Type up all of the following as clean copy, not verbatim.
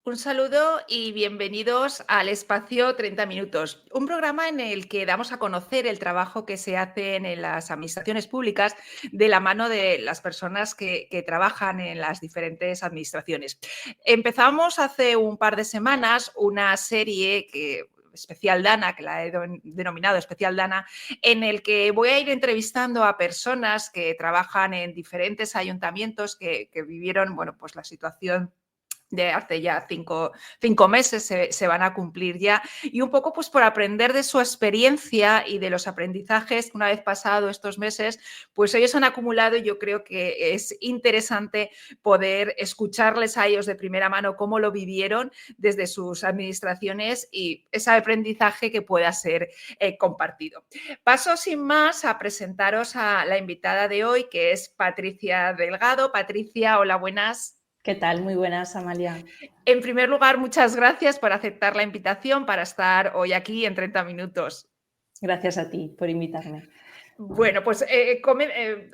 Un saludo y bienvenidos al espacio 30 minutos, un programa en el que damos a conocer el trabajo que se hace en las administraciones públicas de la mano de las personas que trabajan en las diferentes administraciones. Empezamos hace un par de semanas una serie Especial Dana, que la he denominado Especial Dana, en el que voy a ir entrevistando a personas que trabajan en diferentes ayuntamientos que vivieron, bueno, pues la situación de hace ya cinco meses se van a cumplir ya, y un poco pues por aprender de su experiencia y de los aprendizajes que una vez pasado estos meses, pues ellos han acumulado, y yo creo que es interesante poder escucharles a ellos de primera mano cómo lo vivieron desde sus administraciones y ese aprendizaje que pueda ser compartido. Paso sin más a presentaros a la invitada de hoy, que es Patricia Delgado. Patricia, hola, buenas. ¿Qué tal? Muy buenas, Amalia. En primer lugar, muchas gracias por aceptar la invitación para estar hoy aquí en 30 minutos. Gracias a ti por invitarme. Bueno, pues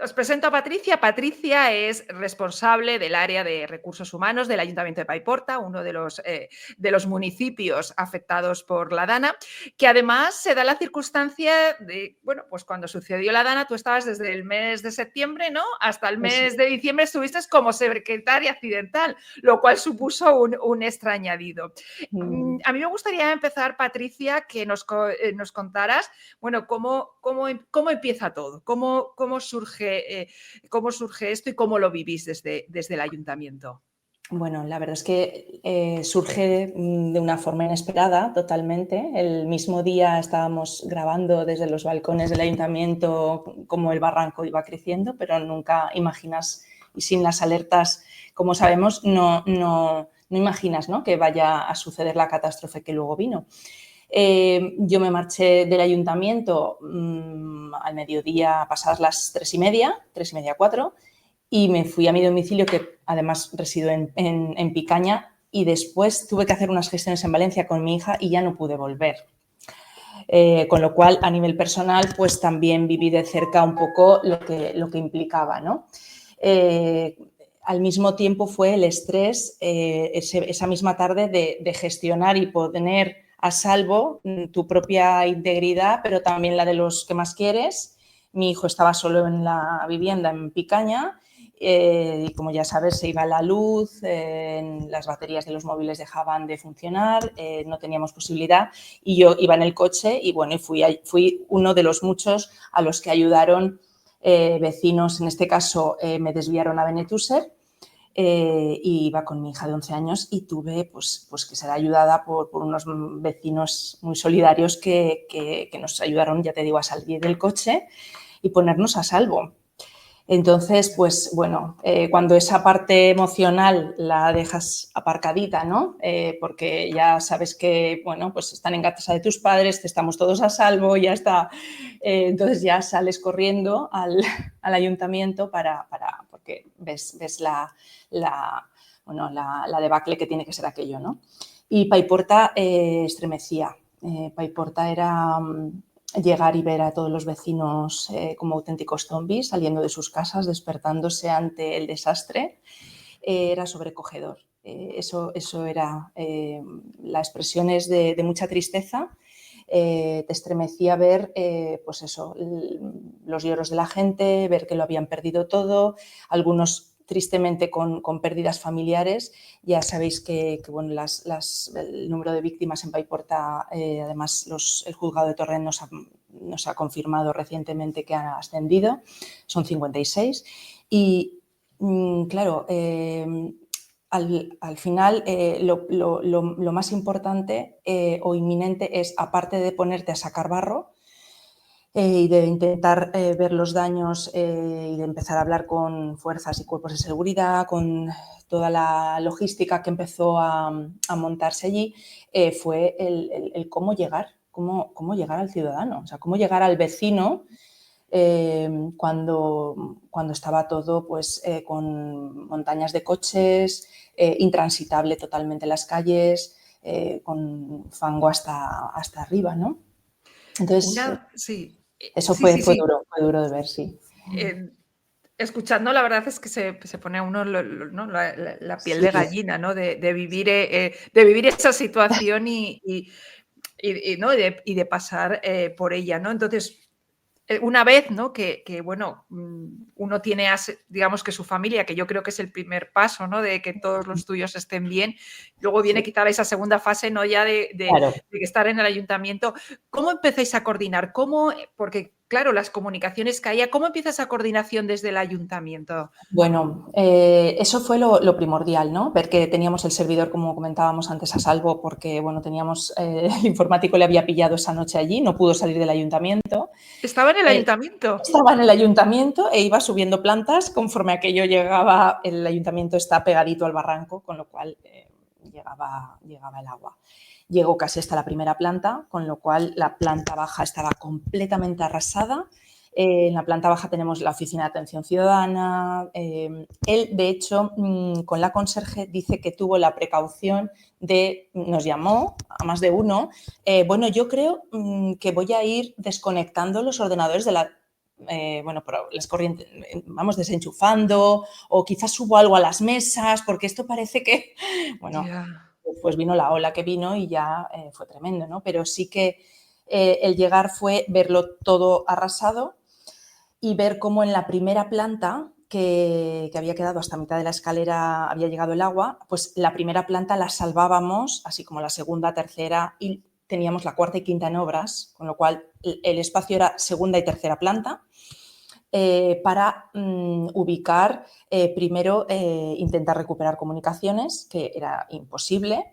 os presento a Patricia. Patricia es responsable del área de recursos humanos del Ayuntamiento de Paiporta, uno de los municipios afectados por la Dana, que además se da la circunstancia de, bueno, pues cuando sucedió la Dana, tú estabas desde el mes de septiembre, ¿no? Hasta el mes de diciembre estuviste como secretaria accidental, lo cual supuso un extra añadido. A mí me gustaría empezar, Patricia, que nos contaras, bueno, cómo empieza todo, cómo surge esto y cómo lo vivís desde el ayuntamiento. Bueno, la verdad es que surge de una forma inesperada totalmente. El mismo día estábamos grabando desde los balcones del ayuntamiento cómo el barranco iba creciendo, pero nunca imaginas, y sin las alertas, como sabemos, no imaginas, ¿no?, que vaya a suceder la catástrofe que luego vino. Yo me marché del ayuntamiento al mediodía, pasadas las 3:30, 4, y me fui a mi domicilio, que además resido en Picaña, y después tuve que hacer unas gestiones en Valencia con mi hija y ya no pude volver. Con lo cual, a nivel personal, pues también viví de cerca un poco lo que implicaba, ¿no? Al mismo tiempo fue el estrés esa misma tarde de gestionar y poner a salvo tu propia integridad, pero también la de los que más quieres. Mi hijo estaba solo en la vivienda en Picaña y, como ya sabes, se iba la luz, las baterías de los móviles dejaban de funcionar, no teníamos posibilidad, y yo iba en el coche y, bueno, fui uno de los muchos a los que ayudaron vecinos. En este caso me desviaron a Benetúser. Y iba con mi hija de 11 años y tuve pues que ser ayudada por unos vecinos muy solidarios que nos ayudaron, ya te digo, a salir del coche y ponernos a salvo. Entonces, pues bueno, cuando esa parte emocional la dejas aparcadita, ¿no? Porque ya sabes que, bueno, pues están en casa de tus padres, estamos todos a salvo, ya está. Entonces ya sales corriendo al ayuntamiento porque ves la debacle que tiene que ser aquello, ¿no? Y Paiporta estremecía. Paiporta era llegar y ver a todos los vecinos como auténticos zombies saliendo de sus casas, despertándose ante el desastre. Era sobrecogedor. Eso era, la expresión es de mucha tristeza. Te estremecía ver pues eso, los lloros de la gente, ver que lo habían perdido todo, algunos tristemente con pérdidas familiares. Ya sabéis que bueno, el número de víctimas en Paiporta, además el juzgado de Torrent nos ha confirmado recientemente que ha ascendido, son 56. Y claro, al final lo más importante o inminente es, aparte de ponerte a sacar barro, y de intentar ver los daños y de empezar a hablar con fuerzas y cuerpos de seguridad, con toda la logística que empezó a montarse allí, fue el cómo llegar al ciudadano, o sea, cómo llegar al vecino cuando estaba todo pues, con montañas de coches, intransitable totalmente las calles, con fango hasta arriba, ¿no? Entonces, Sí. eso Sí, fue sí, sí. duro de ver, sí. Escuchando, la verdad es que se pone a uno ¿no? La piel Sí, de gallina, ¿no? De vivir esa situación ¿no? Y de pasar por ella, ¿no? Entonces, una vez, ¿no? Bueno, uno tiene, digamos que su familia, que yo creo que es el primer paso, ¿no? De que todos los tuyos estén bien. Luego viene sí, quizá esa segunda fase, ¿no? Ya claro. de estar en el ayuntamiento. ¿Cómo empezáis a coordinar? ¿Cómo? Porque, claro, las comunicaciones que haya, ¿cómo empieza esa coordinación desde el ayuntamiento? Bueno, eso fue lo primordial, ¿no? Ver que teníamos el servidor, como comentábamos antes, a salvo porque, bueno, teníamos, el informático le había pillado esa noche allí, no pudo salir del ayuntamiento. ¿Estaba en el Eh, ayuntamiento? Estaba en el ayuntamiento e iba subiendo plantas conforme aquello llegaba. El ayuntamiento está pegadito al barranco, con lo cual llegaba el agua. Llegó casi hasta la primera planta, con lo cual la planta baja estaba completamente arrasada. En la planta baja tenemos la oficina de atención ciudadana. Él, de hecho, con la conserje dice que tuvo la precaución nos llamó a más de uno, bueno, yo creo que voy a ir desconectando los ordenadores de bueno, pero las corrientes, vamos desenchufando o quizás subo algo a las mesas porque esto parece que, bueno, Ya. pues vino la ola que vino y ya fue tremendo, ¿no? Pero sí que el llegar fue verlo todo arrasado y ver cómo en la primera planta, que había quedado hasta mitad de la escalera, había llegado el agua, pues la primera planta la salvábamos, así como la segunda, tercera, y teníamos la cuarta y quinta en obras, con lo cual el espacio era segunda y tercera planta. Para ubicar, primero intentar recuperar comunicaciones, que era imposible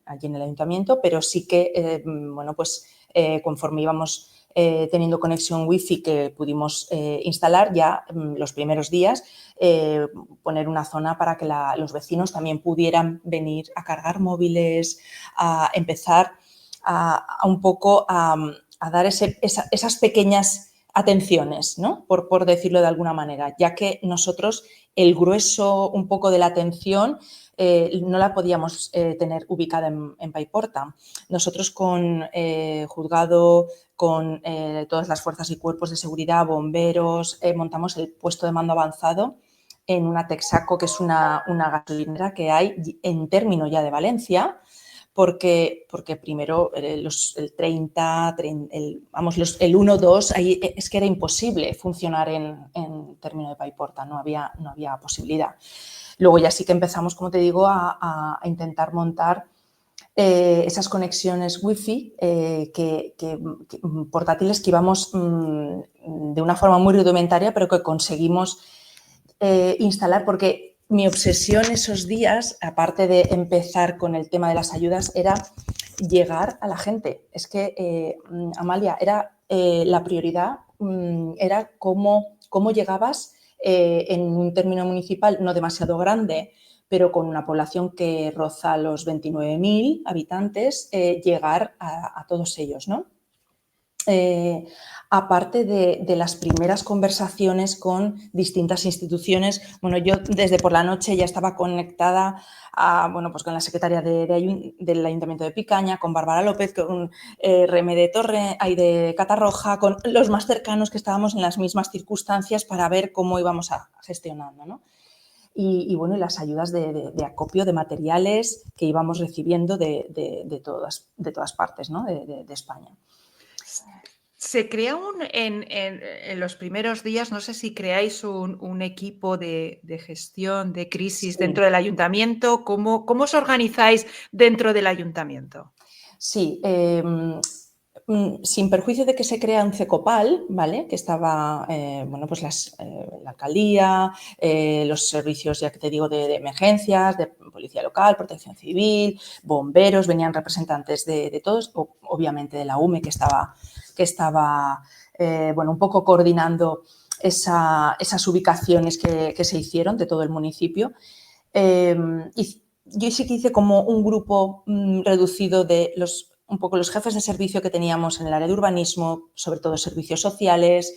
allí en el ayuntamiento, pero sí que, bueno, pues conforme íbamos teniendo conexión wifi que pudimos instalar ya los primeros días, poner una zona para que los vecinos también pudieran venir a cargar móviles, a empezar a un poco a dar esas pequeñas atenciones, ¿no? Por decirlo de alguna manera, ya que nosotros el grueso un poco de la atención no la podíamos tener ubicada en Paiporta. Nosotros con juzgado, con todas las fuerzas y cuerpos de seguridad, bomberos, montamos el puesto de mando avanzado en una Texaco, que es una gasolinera que hay en término ya de Valencia, porque primero el 30, el 1, 2, ahí es que era imposible funcionar en término de Paiporta, no había posibilidad. Luego ya sí que empezamos, como te digo, a intentar montar esas conexiones wifi portátiles que íbamos de una forma muy rudimentaria, pero que conseguimos instalar, porque mi obsesión esos días, aparte de empezar con el tema de las ayudas, era llegar a la gente. Es que, Amalia, era la prioridad, era cómo llegabas en un término municipal no demasiado grande, pero con una población que roza los 29.000 habitantes, llegar a todos ellos, ¿no? Aparte de las primeras conversaciones con distintas instituciones, bueno, yo desde por la noche ya estaba conectada bueno, pues con la secretaria del Ayuntamiento de Picaña, con Bárbara López, con Remé de Torre, de Catarroja, con los más cercanos que estábamos en las mismas circunstancias para ver cómo íbamos gestionando, ¿no? Y bueno, y las ayudas de acopio de materiales que íbamos recibiendo de todas partes, ¿no? de España. Se crea en los primeros días, no sé si creáis un equipo de gestión de crisis Sí. dentro del ayuntamiento. ¿Cómo os organizáis dentro del ayuntamiento? Sí, sin perjuicio de que se crea un CECOPAL, ¿vale? Que estaba, bueno, pues la alcaldía, los servicios, ya que te digo, de emergencias, de policía local, protección civil, bomberos, venían representantes de todos, obviamente de la UME, que estaba bueno, un poco coordinando esas ubicaciones que se hicieron de todo el municipio. Y yo sí que hice como un grupo reducido de un poco los jefes de servicio que teníamos en el área de urbanismo, sobre todo servicios sociales,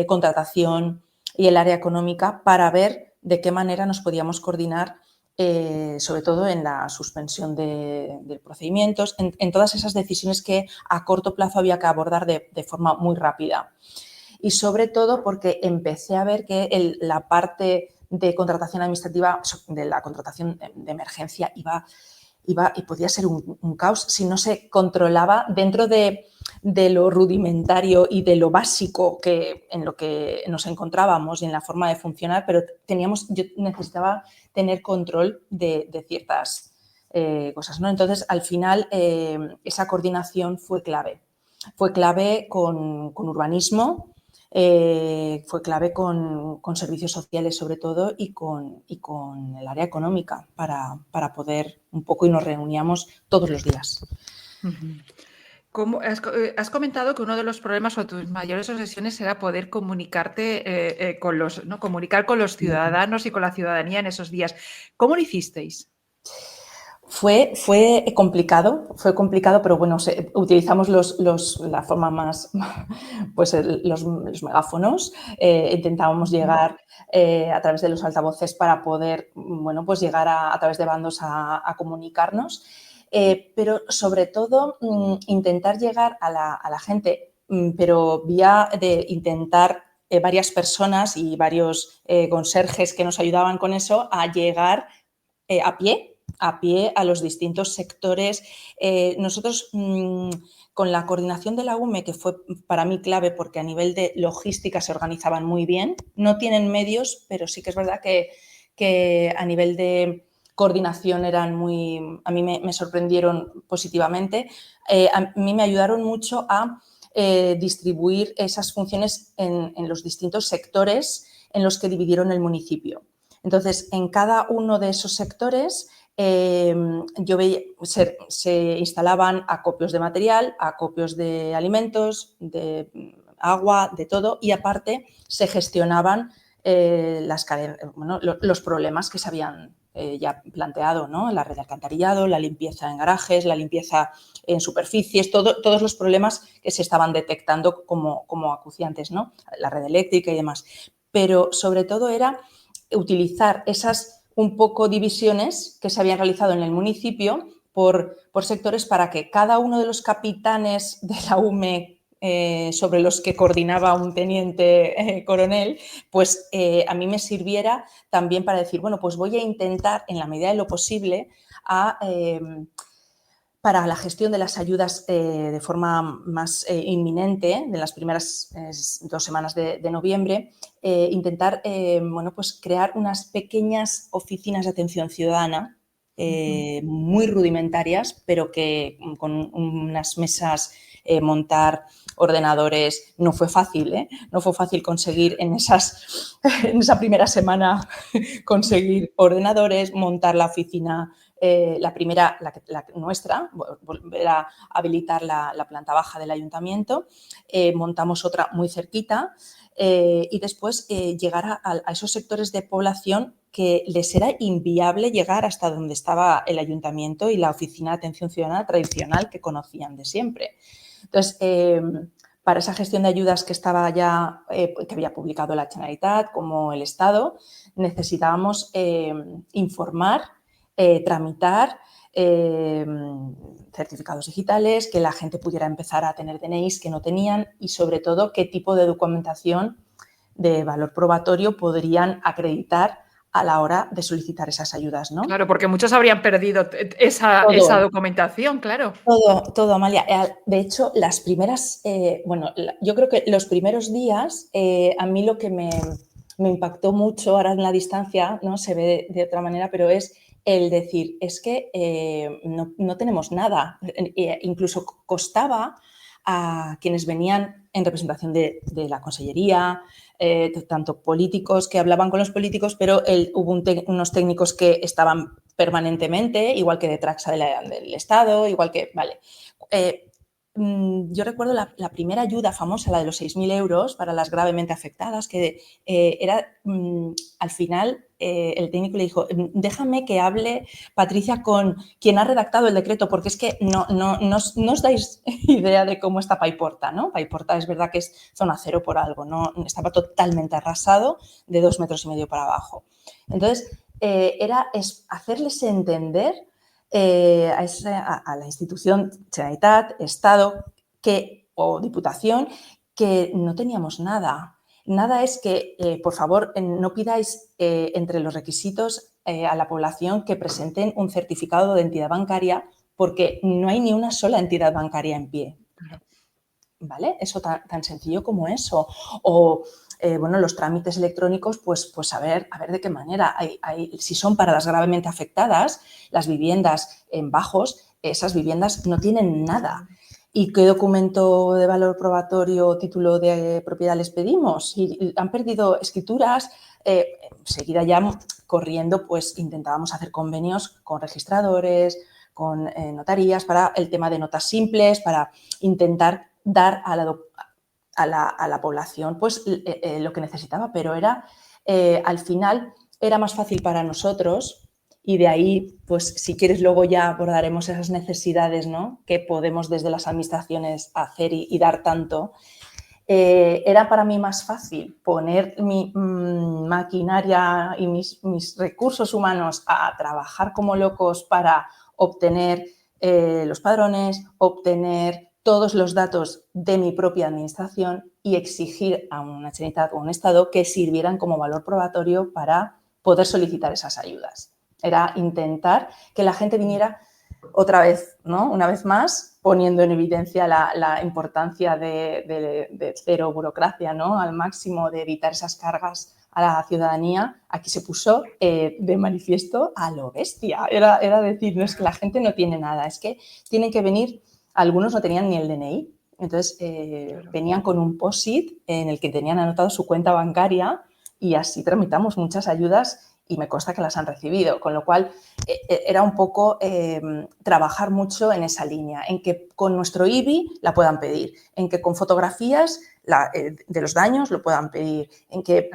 contratación y el área económica, para ver de qué manera nos podíamos coordinar, sobre todo en la suspensión de procedimientos, en todas esas decisiones que a corto plazo había que abordar de forma muy rápida. y sobre todo porque empecé a ver que la parte de contratación administrativa, de la contratación de emergencia, iba y podía ser un caos si no se controlaba dentro de lo rudimentario y de lo básico en lo que nos encontrábamos y en la forma de funcionar, pero yo necesitaba tener control de ciertas cosas, ¿no? Entonces, al final, esa coordinación fue clave. Fue clave con urbanismo, fue clave con servicios sociales sobre todo y con el área económica para poder un poco, y nos reuníamos todos los días. Has comentado que uno de los problemas o tus mayores obsesiones era poder comunicarte comunicar con los ciudadanos y con la ciudadanía en esos días. ¿Cómo lo hicisteis? Fue complicado, pero bueno, utilizamos la forma más, pues los megáfonos, intentábamos llegar a través de los altavoces para poder, bueno, pues llegar a través de bandos a comunicarnos, pero sobre todo intentar llegar a la gente, pero vía de intentar varias personas y varios conserjes que nos ayudaban con eso a llegar a pie a los distintos sectores. Nosotros, con la coordinación de la UME, que fue para mí clave porque a nivel de logística se organizaban muy bien, no tienen medios, pero sí que es verdad que a nivel de coordinación a mí me sorprendieron positivamente. A mí me ayudaron mucho a distribuir esas funciones en los distintos sectores en los que dividieron el municipio. Entonces, en cada uno de esos sectores yo veía, se instalaban acopios de material, acopios de alimentos, de agua, de todo, y aparte se gestionaban los problemas que se habían ya planteado, ¿no? La red de alcantarillado, la limpieza en garajes, la limpieza en superficies, todos los problemas que se estaban detectando como acuciantes, ¿no? La red eléctrica y demás. Pero sobre todo era utilizar esas un poco divisiones que se habían realizado en el municipio por sectores para que cada uno de los capitanes de la UME sobre los que coordinaba un teniente coronel, pues a mí me sirviera también para decir, bueno, pues voy a intentar en la medida de lo posible para la gestión de las ayudas de forma más inminente, de las primeras 2 semanas de noviembre, intentar bueno, pues crear unas pequeñas oficinas de atención ciudadana muy rudimentarias, pero que con unas mesas, montar ordenadores, no fue fácil, no fue fácil conseguir en esa primera semana conseguir ordenadores, montar la oficina. La primera, la nuestra, volver a habilitar la planta baja del ayuntamiento, montamos otra muy cerquita y después llegar a esos sectores de población que les era inviable llegar hasta donde estaba el ayuntamiento y la oficina de atención ciudadana tradicional que conocían de siempre. Entonces, para esa gestión de ayudas que estaba ya, que había publicado la Generalitat como el Estado, necesitábamos informar, tramitar certificados digitales, que la gente pudiera empezar a tener DNIs que no tenían y, sobre todo, qué tipo de documentación de valor probatorio podrían acreditar a la hora de solicitar esas ayudas, ¿no? Claro, porque muchos habrían perdido esa documentación, claro. Todo, Amalia. De hecho, las primeras, yo creo que los primeros días, a mí lo que me impactó mucho, ahora en la distancia, ¿no? Se ve de otra manera, pero es el decir, es que no tenemos nada. Incluso costaba a quienes venían en representación de la consellería, tanto políticos que hablaban con los políticos, pero hubo unos técnicos que estaban permanentemente, igual que de Traxa del Estado, igual que, vale. Yo recuerdo la primera ayuda famosa, la de los 6.000 euros para las gravemente afectadas, que era, al final, el técnico le dijo, déjame que hable Patricia con quien ha redactado el decreto, porque es que no os dais idea de cómo está Paiporta, ¿no? Paiporta es verdad que es zona cero por algo, ¿no? Estaba totalmente arrasado de 2,5 metros para abajo. Entonces, es hacerles entender a la institución Generalitat, Estado o Diputación, que no teníamos nada. Nada es que, por favor, no pidáis entre los requisitos a la población que presenten un certificado de entidad bancaria porque no hay ni una sola entidad bancaria en pie. ¿Vale? Eso tan sencillo como eso. O, bueno, los trámites electrónicos, pues a ver de qué manera. Si son para las gravemente afectadas, las viviendas en bajos, esas viviendas no tienen nada. ¿Y qué documento de valor probatorio o título de propiedad les pedimos? Si han perdido escrituras, seguida ya corriendo, pues intentábamos hacer convenios con registradores, con notarías para el tema de notas simples, para intentar dar a la población pues lo que necesitaba, pero era al final era más fácil para nosotros y de ahí, pues si quieres luego ya abordaremos esas necesidades, ¿no?, que podemos desde las administraciones hacer y dar tanto. Era para mí más fácil poner mi maquinaria y mis recursos humanos a trabajar como locos para obtener los padrones, obtener todos los datos de mi propia administración y exigir a una Generalitat o a un Estado que sirvieran como valor probatorio para poder solicitar esas ayudas. Era intentar que la gente viniera otra vez, ¿no?, una vez más, poniendo en evidencia la importancia de cero burocracia, ¿no?, al máximo, de evitar esas cargas a la ciudadanía. Aquí se puso de manifiesto a lo bestia. Era decir, no es que la gente no tiene nada, es que tienen que venir, algunos no tenían ni el DNI, entonces venían con un POSIT en el que tenían anotado su cuenta bancaria y así tramitamos muchas ayudas y me consta que las han recibido, con lo cual era un poco trabajar mucho en esa línea, en que con nuestro IBI la puedan pedir, en que con fotografías de los daños lo puedan pedir, en que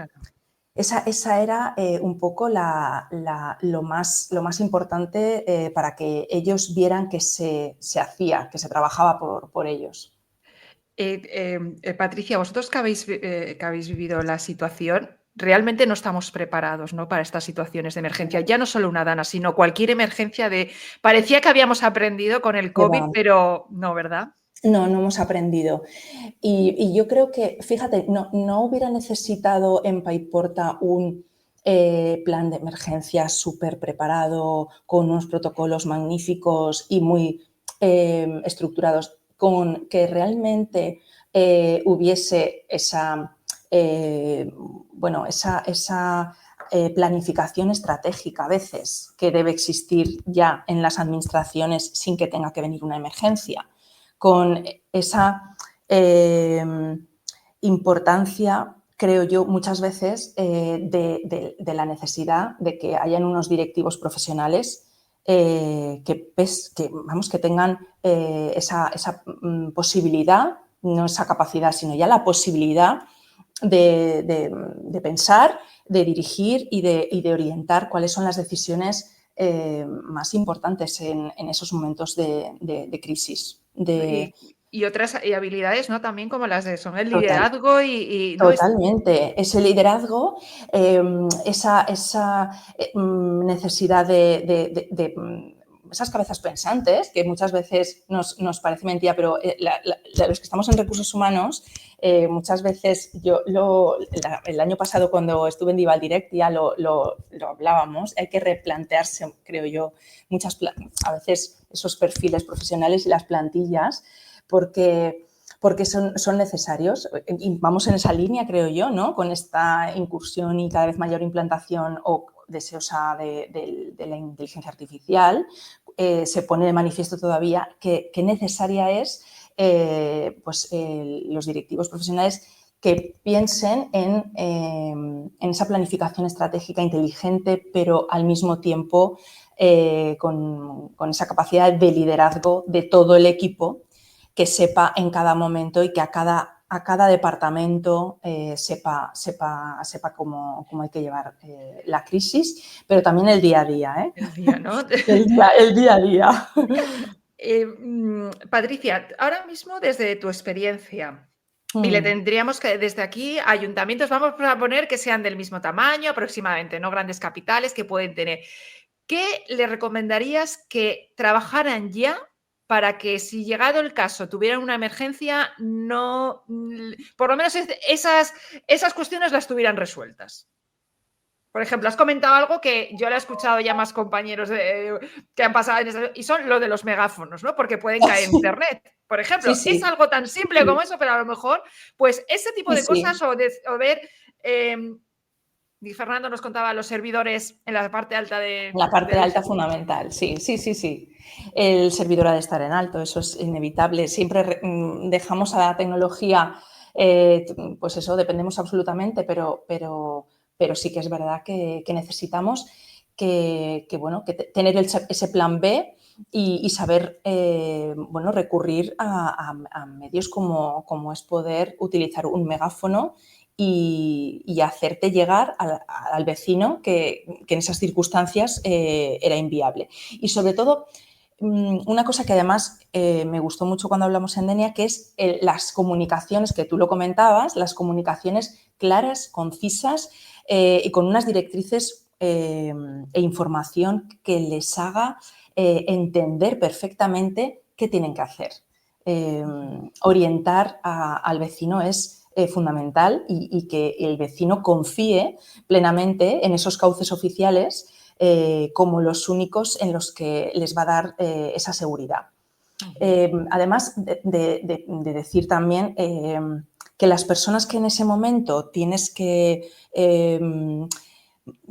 esa era un poco lo más importante para que ellos vieran que se hacía, que se trabajaba por ellos. Patricia, vosotros que habéis vivido la situación, realmente no estamos preparados, ¿no?, para estas situaciones de emergencia. Ya no solo una Dana, sino cualquier emergencia parecía que habíamos aprendido con el COVID, pero no, ¿verdad? No hemos aprendido. Y yo creo que, fíjate, no hubiera necesitado en Paiporta un plan de emergencia súper preparado, con unos protocolos magníficos y muy estructurados, con que realmente hubiese esa planificación estratégica a veces que debe existir ya en las administraciones sin que tenga que venir una emergencia, con esa importancia, creo yo, muchas veces de la necesidad de que hayan unos directivos profesionales que tengan esa posibilidad, no esa capacidad, sino ya la posibilidad de pensar, de dirigir y de orientar cuáles son las decisiones más importantes en esos momentos de crisis. Y otras habilidades, ¿no?, también como las de son el Total. liderazgo y ¿no? Totalmente. Ese liderazgo, esa necesidad de esas cabezas pensantes, que muchas veces nos parece mentira, pero los que estamos en recursos humanos, muchas veces el año pasado cuando estuve en Dival Direct ya lo hablábamos, hay que replantearse, creo yo, a veces esos perfiles profesionales y las plantillas, porque son necesarios y vamos en esa línea, creo yo, ¿no?, con esta incursión y cada vez mayor implantación o deseosa de la inteligencia artificial. Se pone de manifiesto todavía que necesaria es los directivos profesionales que piensen en esa planificación estratégica inteligente, pero al mismo tiempo con esa capacidad de liderazgo de todo el equipo, que sepa en cada momento y que a cada departamento sepa cómo hay que llevar la crisis, pero también el día a día. El día, ¿no? El día a día. Patricia, ahora mismo desde tu experiencia, y le tendríamos que, desde aquí, ayuntamientos, vamos a poner que sean del mismo tamaño aproximadamente, no grandes capitales que pueden tener. ¿Qué le recomendarías que trabajaran ya para que si llegado el caso tuvieran una emergencia, no, por lo menos esas cuestiones las tuvieran resueltas? Por ejemplo, has comentado algo que yo lo he escuchado ya más compañeros que han pasado y son lo de los megáfonos, ¿no? Porque pueden caer en internet. Por ejemplo, Sí, es sí, algo tan simple como eso, pero a lo mejor, pues ese tipo sí, de cosas sí. o ver, y Fernando nos contaba los servidores en la parte alta La parte del... alta fundamental, sí, sí, sí, sí. El servidor ha de estar en alto, eso es inevitable. Siempre dejamos a la tecnología, pues eso, dependemos absolutamente, pero sí que es verdad que necesitamos bueno, tener ese plan B y saber bueno, recurrir a medios como es poder utilizar un megáfono y hacerte llegar al vecino que en esas circunstancias era inviable. Y sobre todo, una cosa que además me gustó mucho cuando hablamos en Denia, que es las comunicaciones, que tú lo comentabas, las comunicaciones claras, concisas y con unas directrices e información que les haga entender perfectamente qué tienen que hacer. Orientar al vecino es fundamental y que el vecino confíe plenamente en esos cauces oficiales como los únicos en los que les va a dar esa seguridad. Además de decir también que las personas que en ese momento tienes que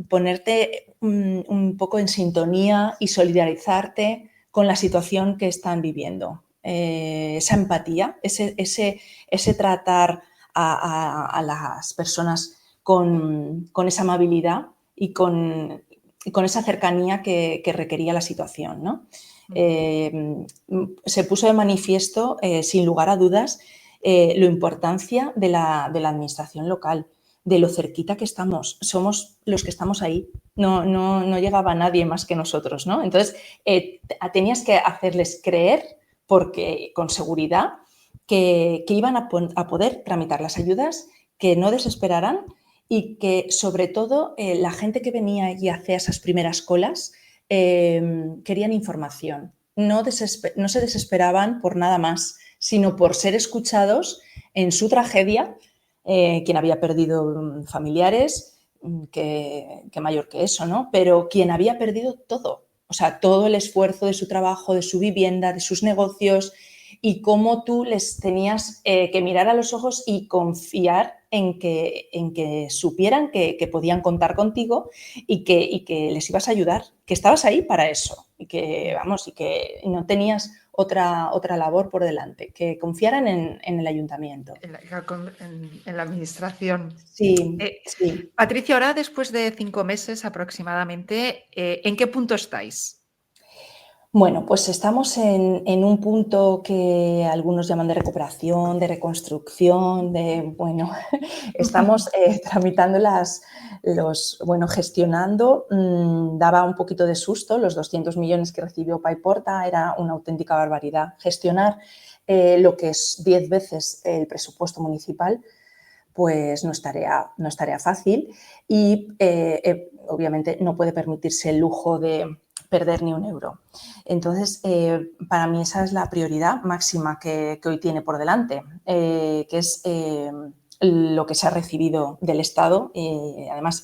ponerte un poco en sintonía y solidarizarte con la situación que están viviendo. Esa empatía, ese tratar a las personas con esa amabilidad y con esa cercanía que requería la situación, ¿no? Se puso de manifiesto, sin lugar a dudas, la importancia de la administración local, de lo cerquita que estamos. Somos los que estamos ahí. No llegaba nadie más que nosotros, ¿no? Entonces, tenías que hacerles creer, porque con seguridad, que iban a poder tramitar las ayudas, que no desesperaran y que, sobre todo, la gente que venía y hacía esas primeras colas querían información. No se desesperaban por nada más, sino por ser escuchados en su tragedia, quien había perdido familiares, que mayor que eso, ¿no? Pero quien había perdido todo, o sea, todo el esfuerzo de su trabajo, de su vivienda, de sus negocios, y cómo tú les tenías que mirar a los ojos y confiar en que supieran que podían contar contigo y que les ibas a ayudar, que estabas ahí para eso y que, vamos, y que no tenías otra labor por delante, que confiaran en el ayuntamiento. En la administración. Sí, sí. Patricia, ahora después de 5 meses aproximadamente, ¿en qué punto estáis? Bueno, pues estamos en un punto que algunos llaman de recuperación, de reconstrucción, bueno, estamos tramitando gestionando. Daba un poquito de susto, los 200 millones que recibió Paiporta era una auténtica barbaridad. Gestionar lo que es 10 veces el presupuesto municipal, pues no es tarea fácil y obviamente no puede permitirse el lujo de perder ni un euro. Entonces, para mí esa es la prioridad máxima que hoy tiene por delante, que es lo que se ha recibido del Estado. Además,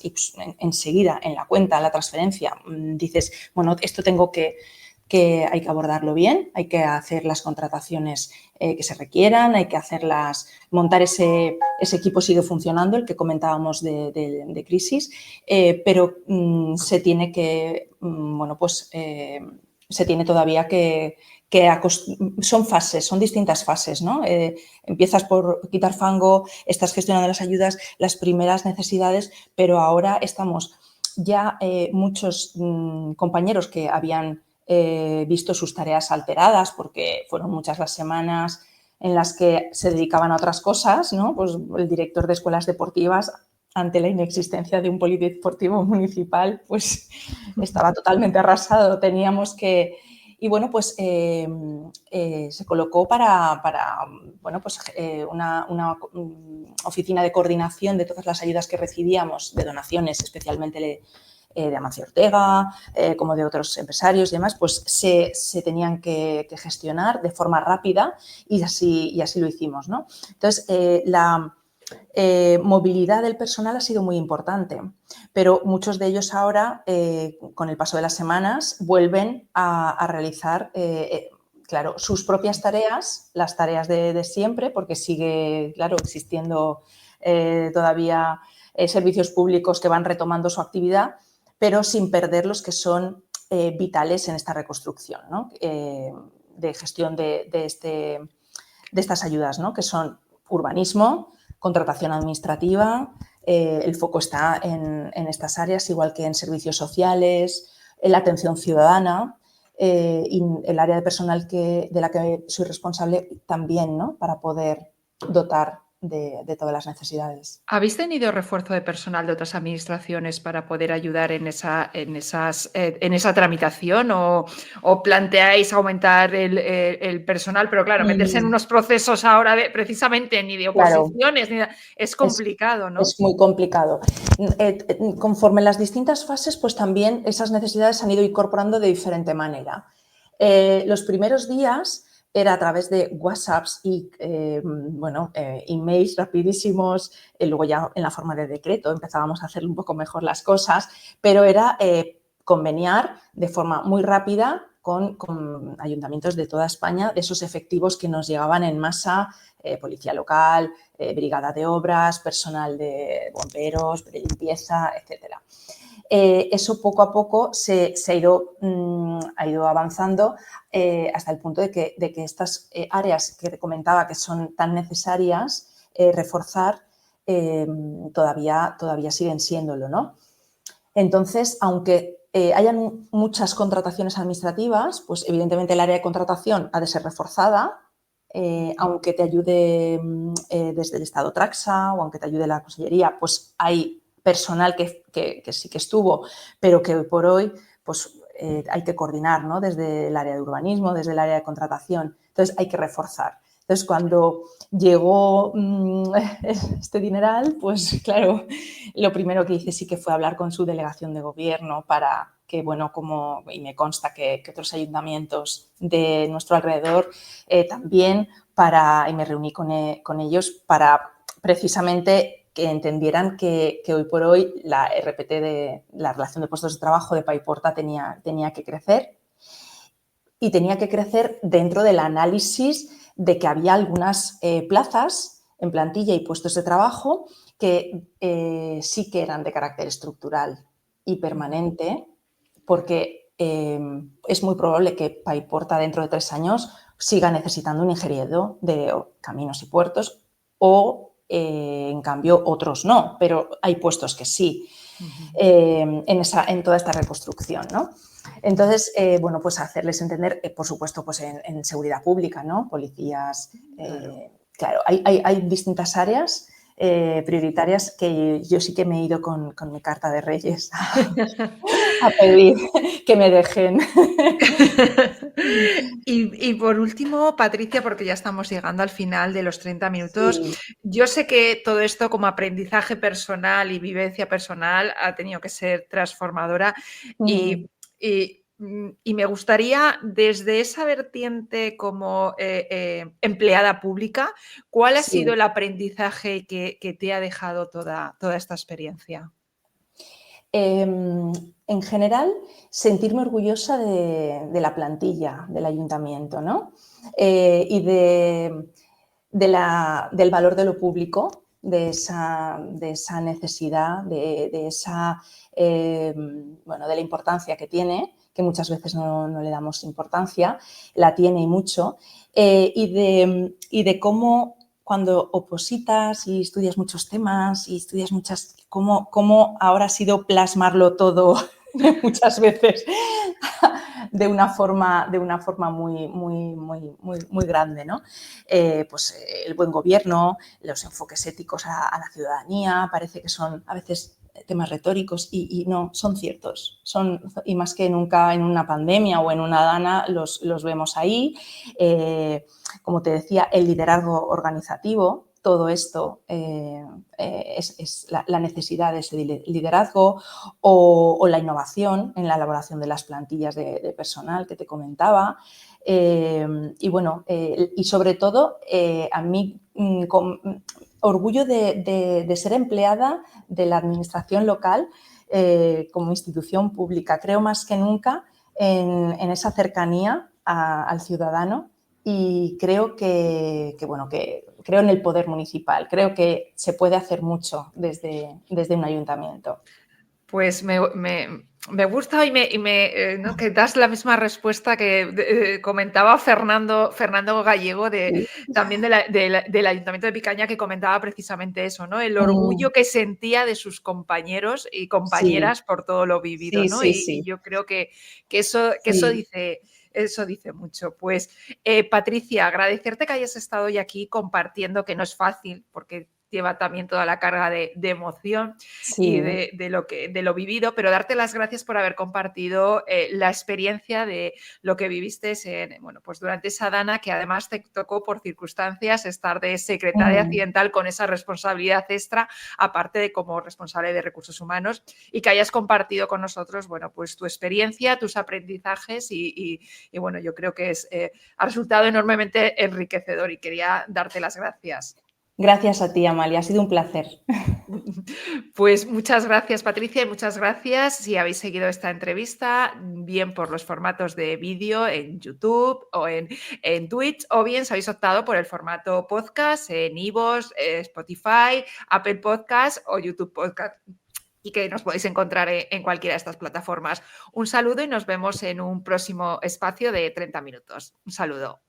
enseguida en la cuenta, en la transferencia, dices, bueno, esto hay que abordarlo bien, hay que hacer las contrataciones que se requieran, hay que montar ese equipo sigue funcionando, el que comentábamos de crisis, pero se tiene que, bueno, pues se tiene todavía que son fases, son distintas fases, ¿no? Empiezas por quitar fango, estás gestionando las ayudas, las primeras necesidades, pero ahora estamos ya muchos compañeros que habían visto sus tareas alteradas porque fueron muchas las semanas en las que se dedicaban a otras cosas, ¿no? Pues el director de escuelas deportivas, ante la inexistencia de un polideportivo municipal, pues estaba totalmente arrasado. Teníamos que... Y bueno, pues se colocó para bueno, pues, una oficina de coordinación de todas las ayudas que recibíamos, de donaciones especialmente de Amancio Ortega, como de otros empresarios y demás, pues se tenían que gestionar de forma rápida y así lo hicimos, ¿no? Entonces, la movilidad del personal ha sido muy importante, pero muchos de ellos ahora, con el paso de las semanas, vuelven a realizar claro, sus propias tareas, las tareas de siempre, porque sigue, claro, existiendo todavía servicios públicos que van retomando su actividad, pero sin perder los que son vitales en esta reconstrucción, ¿no? De gestión de estas ayudas, ¿no? Que son urbanismo, contratación administrativa, el foco está en estas áreas, igual que en servicios sociales, en la atención ciudadana, y el área de personal de la que soy responsable también, ¿no? Para poder dotar de todas las necesidades. ¿Habéis tenido refuerzo de personal de otras administraciones para poder ayudar en esa tramitación o planteáis aumentar el personal? Pero claro, meterse en unos procesos ahora precisamente ni de oposiciones, claro. Es complicado, ¿no? Es muy complicado. Conforme las distintas fases, pues también esas necesidades se han ido incorporando de diferente manera. Los primeros días era a través de WhatsApps y emails rapidísimos, luego ya en la forma de decreto empezábamos a hacer un poco mejor las cosas, pero era conveniar de forma muy rápida con ayuntamientos de toda España de esos efectivos que nos llegaban en masa, policía local, brigada de obras, personal de bomberos, de limpieza, etc. Eso poco a poco ha ido avanzando hasta el punto de que estas áreas que te comentaba que son tan necesarias reforzar todavía siguen siéndolo, ¿no? Entonces, aunque hayan muchas contrataciones administrativas, pues evidentemente el área de contratación ha de ser reforzada, aunque te ayude desde el Estado Traxa o aunque te ayude la Consellería, pues hay personal que sí que estuvo, pero que hoy por hoy pues, hay que coordinar, ¿no? Desde el área de urbanismo, desde el área de contratación. Entonces, hay que reforzar. Entonces, cuando llegó este dineral, pues claro, lo primero que hice sí que fue hablar con su delegación de gobierno para que, bueno, y me consta que otros ayuntamientos de nuestro alrededor también, y me reuní con ellos para precisamente que entendieran que hoy por hoy la RPT de la relación de puestos de trabajo de Paiporta tenía que crecer y tenía que crecer dentro del análisis de que había algunas plazas en plantilla y puestos de trabajo que sí que eran de carácter estructural y permanente, porque es muy probable que Paiporta dentro de 3 años siga necesitando un ingeniero de caminos y puertos o en cambio otros no, pero hay puestos que sí en toda esta reconstrucción, ¿no? Entonces, bueno, pues hacerles entender, por supuesto, pues en seguridad pública, ¿no? Policías, claro, hay distintas áreas prioritarias que yo sí que me he ido con mi carta de Reyes a pedir que me dejen. Y por último, Patricia, porque ya estamos llegando al final de los 30 minutos, Sí. Yo sé que todo esto como aprendizaje personal y vivencia personal ha tenido que ser transformadora y me gustaría, desde esa vertiente como empleada pública, ¿cuál ha sido Sí. el aprendizaje que te ha dejado toda esta experiencia? En general, sentirme orgullosa de la plantilla del ayuntamiento, ¿no? Y del valor de lo público, de esa necesidad, de la importancia que tiene, que muchas veces no le damos importancia, la tiene y mucho, y de cómo cuando opositas y estudias muchos temas y estudias cómo ahora ha sido plasmarlo todo muchas veces de una forma muy grande, ¿no? Pues el buen gobierno, los enfoques éticos a la ciudadanía, parece que son a veces temas retóricos y no, son ciertos. Y más que nunca en una pandemia o en una dana los vemos ahí. Como te decía, el liderazgo organizativo, todo esto es la necesidad de ese liderazgo o la innovación en la elaboración de las plantillas de personal que te comentaba. Y bueno, y sobre todo a mí con orgullo de ser empleada de la administración local como institución pública. Creo más que nunca en esa cercanía al ciudadano y creo que creo en el poder municipal. Creo que se puede hacer mucho desde un ayuntamiento. Pues me gusta ¿no? que das la misma respuesta que comentaba Fernando Gallego también del Ayuntamiento de Picaña, que comentaba precisamente eso, ¿no? El orgullo que sentía de sus compañeros y compañeras Sí, por todo lo vivido, sí, ¿no? sí, Y sí. yo creo que eso Sí. dice mucho. Pues, Patricia, agradecerte que hayas estado hoy aquí compartiendo, que no es fácil, porque lleva también toda la carga de emoción y Sí. de lo vivido, pero darte las gracias por haber compartido la experiencia de lo que viviste pues durante esa dana, que además te tocó por circunstancias estar de secretaria accidental con esa responsabilidad extra, aparte de como responsable de recursos humanos, y que hayas compartido con nosotros, bueno, pues tu experiencia, tus aprendizajes y bueno, yo creo que ha resultado enormemente enriquecedor y quería darte las gracias. Gracias a ti, Amalia. Ha sido un placer. Pues muchas gracias, Patricia, y muchas gracias si habéis seguido esta entrevista, bien por los formatos de vídeo en YouTube o en Twitch, o bien si habéis optado por el formato podcast en iVoox, Spotify, Apple Podcast o YouTube Podcast, y que nos podéis encontrar en cualquiera de estas plataformas. Un saludo y nos vemos en un próximo espacio de 30 minutos. Un saludo.